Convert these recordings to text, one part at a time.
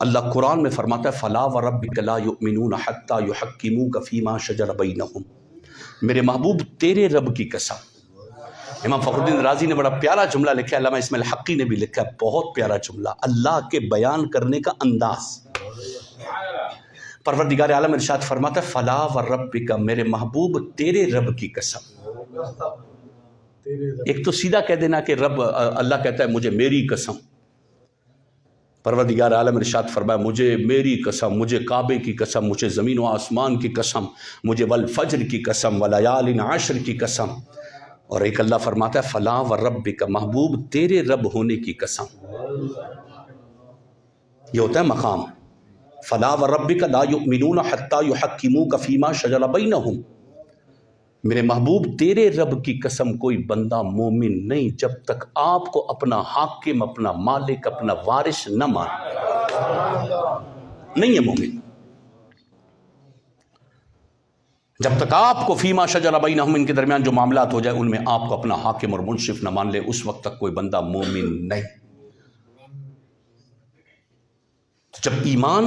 اللہ قرآن میں فرماتا ہے فلا وربک لا یؤمنون حتی یحکموک فیما شجر بینہم، میرے محبوب تیرے رب کی قسم۔ امام فخر الدین رازی نے بڑا پیارا جملہ لکھا ہے، علامہ اسماعیل حقی نے بھی لکھا ہے، بہت پیارا جملہ، اللہ کے بیان کرنے کا انداز۔ پروردگار عالم ارشاد فرماتا ہے فلا وربک، میرے محبوب تیرے رب کی قسم۔ ایک تو سیدھا کہہ دینا کہ رب، اللہ کہتا ہے مجھے میری قسم، پروردگار عالم ارشاد فرمایا مجھے میری قسم، مجھے کعبے کی قسم، مجھے زمین و آسمان کی قسم، مجھے والفجر کی قسم ولیال عشر کی قسم۔ اور ایک اللہ فرماتا ہے فلا وربک، محبوب تیرے رب ہونے کی قسم۔ یہ ہوتا ہے مقام، فلا وربک لا یؤمنون حتی یحکموک فیما شجر بینہم، میرے محبوب تیرے رب کی قسم کوئی بندہ مومن نہیں جب تک آپ کو اپنا حاکم، اپنا مالک، اپنا وارث نہ مانے، نہیں ہے مومن۔ جب تک آپ کو فیما شجر بینہم، ان کے درمیان جو معاملات ہو جائے ان میں آپ کو اپنا حاکم اور منصف نہ مان لے، اس وقت تک کوئی بندہ مومن نہیں۔ جب ایمان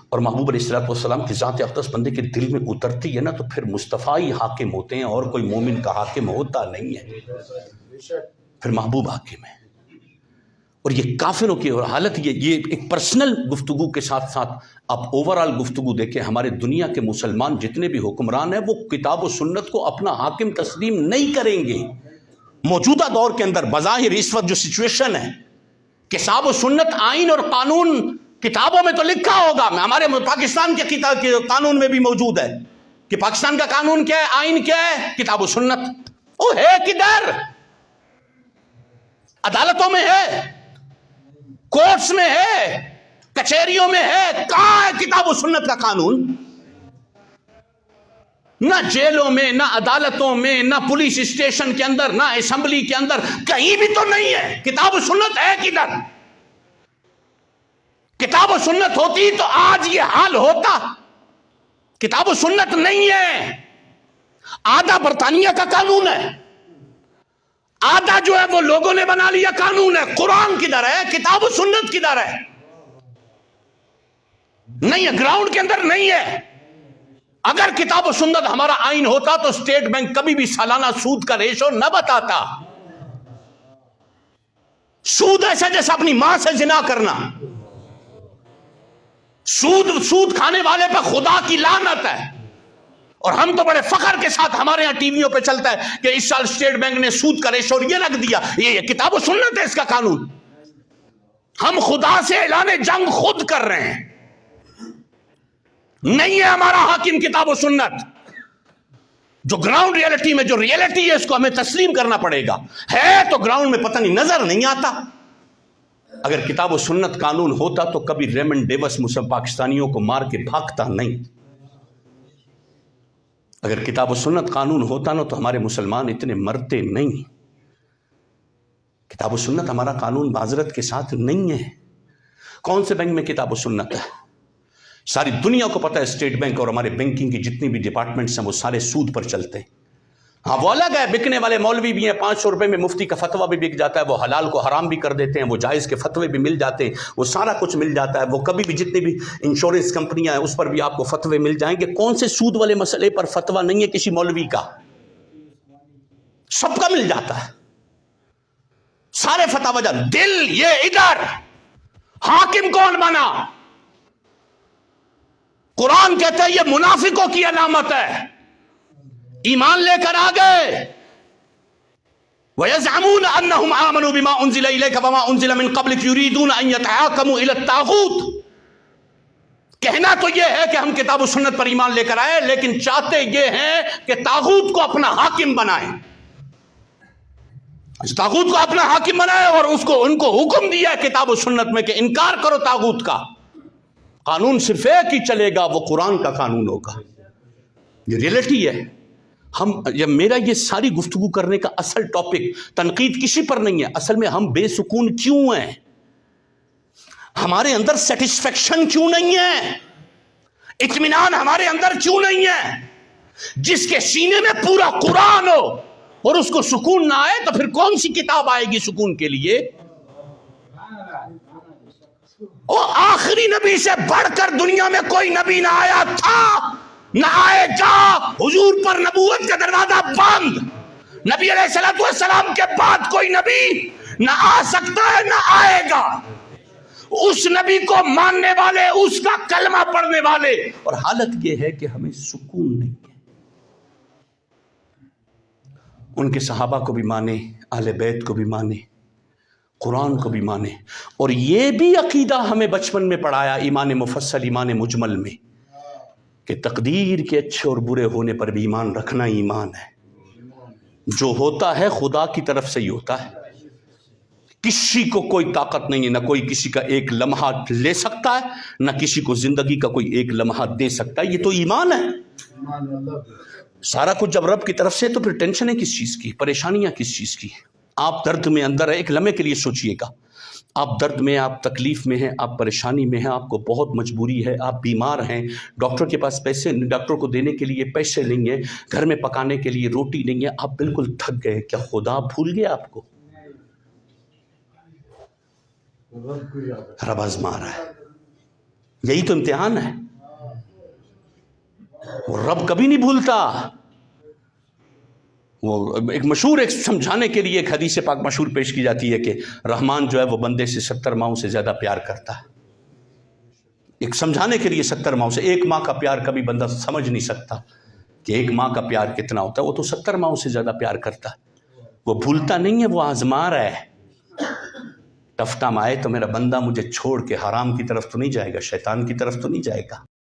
اور محبوب علیہ السلام کی ذات اقدس بندے کے دل میں اترتی ہے نا، تو پھر مصطفیٰ ہی حاکم ہوتے ہیں، اور کوئی مومن کا حاکم ہوتا نہیں ہے، پھر محبوب حاکم ہے۔ اور یہ کافروں کی حالت، یہ ایک پرسنل گفتگو کے ساتھ ساتھ آپ اوورال گفتگو دیکھیں، ہمارے دنیا کے مسلمان جتنے بھی حکمران ہیں وہ کتاب و سنت کو اپنا حاکم تسلیم نہیں کریں گے۔ موجودہ دور کے اندر بظاہر اس وقت جو سچویشن ہے، کتاب و سنت، آئین اور قانون کتابوں میں تو لکھا ہوگا، ہمارے پاکستان کے قانون میں بھی موجود ہے کہ پاکستان کا قانون کیا ہے، آئین کیا ہے، کتاب و سنت۔ وہ ہے کدھر؟ عدالتوں میں ہے، کورٹس میں ہے، کچہریوں میں ہے، کہاں ہے کتاب و سنت کا قانون؟ نہ جیلوں میں، نہ عدالتوں میں، نہ پولیس اسٹیشن کے اندر، نہ اسمبلی کے اندر، کہیں بھی تو نہیں ہے۔ کتاب و سنت ہے کدھر؟ کتاب و سنت ہوتی تو آج یہ حال ہوتا۔ کتاب و سنت نہیں ہے، آدھا برطانیہ کا قانون ہے، آدھا جو ہے وہ لوگوں نے بنا لیا قانون ہے۔ قرآن کدھر ہے؟ کتاب و سنت کدھر ہے؟ نہیں ہے، گراؤنڈ کے اندر نہیں ہے۔ اگر کتاب و سنت ہمارا آئین ہوتا تو اسٹیٹ بینک کبھی بھی سالانہ سود کا ریشو نہ بتاتا۔ سود ایسا جیسا اپنی ماں سے زنا کرنا، سود کھانے والے پہ خدا کی لعنت ہے۔ اور ہم تو بڑے فخر کے ساتھ ہمارے ہاں ٹی ویوں پہ چلتا ہے کہ اس سال اسٹیٹ بینک نے سود کا ریشو یہ رکھ دیا، یہ کتاب و سنت ہے اس کا قانون۔ ہم خدا سے اعلان جنگ خود کر رہے ہیں، نہیں ہے ہمارا حاکم کتاب و سنت۔ جو گراؤنڈ ریئلٹی میں جو ریئلٹی ہے اس کو ہمیں تسلیم کرنا پڑے گا۔ ہے تو گراؤنڈ میں پتہ نہیں نظر نہیں آتا۔ اگر کتاب و سنت قانون ہوتا تو کبھی ریمنڈ ڈیوس مسلم پاکستانیوں کو مار کے بھاگتا نہیں۔ اگر کتاب و سنت قانون ہوتا نا تو ہمارے مسلمان اتنے مرتے نہیں۔ کتاب و سنت ہمارا قانون معذرت کے ساتھ نہیں ہے۔ کون سے بینک میں کتاب و سنت ہے؟ ساری دنیا کو پتہ ہے اسٹیٹ بینک اور ہمارے بینکنگ کی جتنی بھی ڈپارٹمنٹس ہیں وہ سارے سود پر چلتے ہیں۔ ہاں وہ الگ ہے، بکنے والے مولوی بھی ہیں، 500 روپے میں مفتی کا فتویٰ بھی بک جاتا ہے، وہ حلال کو حرام بھی کر دیتے ہیں، وہ جائز کے فتوے بھی مل جاتے ہیں، وہ سارا کچھ مل جاتا ہے۔ وہ کبھی بھی جتنی بھی انشورنس کمپنیاں ہیں اس پر بھی آپ کو فتوے مل جائیں گے۔ کون سے سود والے مسئلے پر فتویٰ نہیں ہے کسی مولوی کا؟ سب کا مل جاتا ہے، سارے فتویٰ جا۔ دل یہ ادھر، حاکم کون بنا؟ قرآن کہتا ہے یہ منافقوں کی علامت ہے۔ ایمان لے کر آ گئے، وَيَزْعَمُونَ أَنَّهُمْ آمَنُوا بِمَا أُنزِلَ إِلَيْكَ وَمَا أُنزِلَ مِن قَبْلِكَ يُرِيدُونَ أَن يَتَحَاكَمُوا إِلَى الطَّاغُوتِ۔ کہنا تو یہ ہے کہ ہم کتاب و سنت پر ایمان لے کر آئے، لیکن چاہتے یہ ہیں کہ طاغوت کو اپنا حاکم بنائیں، طاغوت کو اپنا حاکم بنائے، اور ان کو حکم دیا ہے کتاب و سنت میں کہ انکار کرو طاغوت کا۔ قانون صرف ایک ہی چلے گا، وہ قرآن کا قانون ہوگا۔ یہ ریئلٹی ہے۔ میرا یہ ساری گفتگو کرنے کا اصل ٹاپک تنقید کسی پر نہیں ہے، اصل میں ہم بے سکون کیوں ہیں، ہمارے اندر سیٹسفیکشن کیوں نہیں ہے، اطمینان ہمارے اندر کیوں نہیں ہے؟ جس کے سینے میں پورا قرآن ہو اور اس کو سکون نہ آئے تو پھر کون سی کتاب آئے گی سکون کے لیے؟ وہ آخری نبی سے بڑھ کر دنیا میں کوئی نبی نہ آیا تھا نہ آئے گا. حضور پر نبوت کا دروازہ بند. نبی علیہ السلام کے بعد کوئی نبی نہ آ سکتا ہے نہ آئے گا. اس نبی کو ماننے والے، اس کا کلمہ پڑھنے والے. اور حالت یہ ہے کہ ہمیں سکون نہیں ہے. ان کے صحابہ کو بھی مانے، اہل بیت کو بھی مانے، قرآن کو بھی مانے. اور یہ بھی عقیدہ ہمیں بچپن میں پڑھایا ایمان مفصل، ایمان مجمل میں، کہ تقدیر کے اچھے اور برے ہونے پر بھی ایمان رکھنا ایمان ہے. جو ہوتا ہے خدا کی طرف سے ہی ہوتا ہے. کسی کو کوئی طاقت نہیں ہے، نہ کوئی کسی کا ایک لمحہ لے سکتا ہے، نہ کسی کو زندگی کا کوئی ایک لمحہ دے سکتا ہے. یہ تو ایمان ہے. سارا کچھ جب رب کی طرف سے تو پھر ٹینشنیں کس چیز کی، پریشانیاں کس چیز کی. آپ درد میں اندر ہے، ایک لمحے کے لیے سوچئے گا، آپ درد میں، آپ تکلیف میں ہیں، آپ پریشانی میں ہیں، آپ کو بہت مجبوری ہے، آپ بیمار ہیں، ڈاکٹر کے پاس پیسے، ڈاکٹر کو دینے کے لیے پیسے نہیں ہیں، گھر میں پکانے کے لیے روٹی نہیں ہے، آپ بالکل تھک گئے. کیا خدا بھول گیا آپ کو؟ رب آزما رہا ہے. یہی تو امتحان ہے. رب کبھی نہیں بھولتا. وہ ایک مشہور، ایک سمجھانے کے لیے ایک حدیث پاک مشہور پیش کی جاتی ہے کہ رحمان جو ہے وہ بندے سے 70 ماؤں سے زیادہ پیار کرتا ہے. ایک سمجھانے کے لیے 70 ماؤں سے. ایک ماں کا پیار کبھی بندہ سمجھ نہیں سکتا کہ ایک ماں کا پیار کتنا ہوتا ہے. وہ تو 70 ماؤں سے زیادہ پیار کرتا ہے. وہ بھولتا نہیں ہے، وہ آزما رہا ہے. ٹف ٹائم آئے تو میرا بندہ مجھے چھوڑ کے حرام کی طرف تو نہیں جائے گا، شیطان کی طرف تو نہیں جائے گا.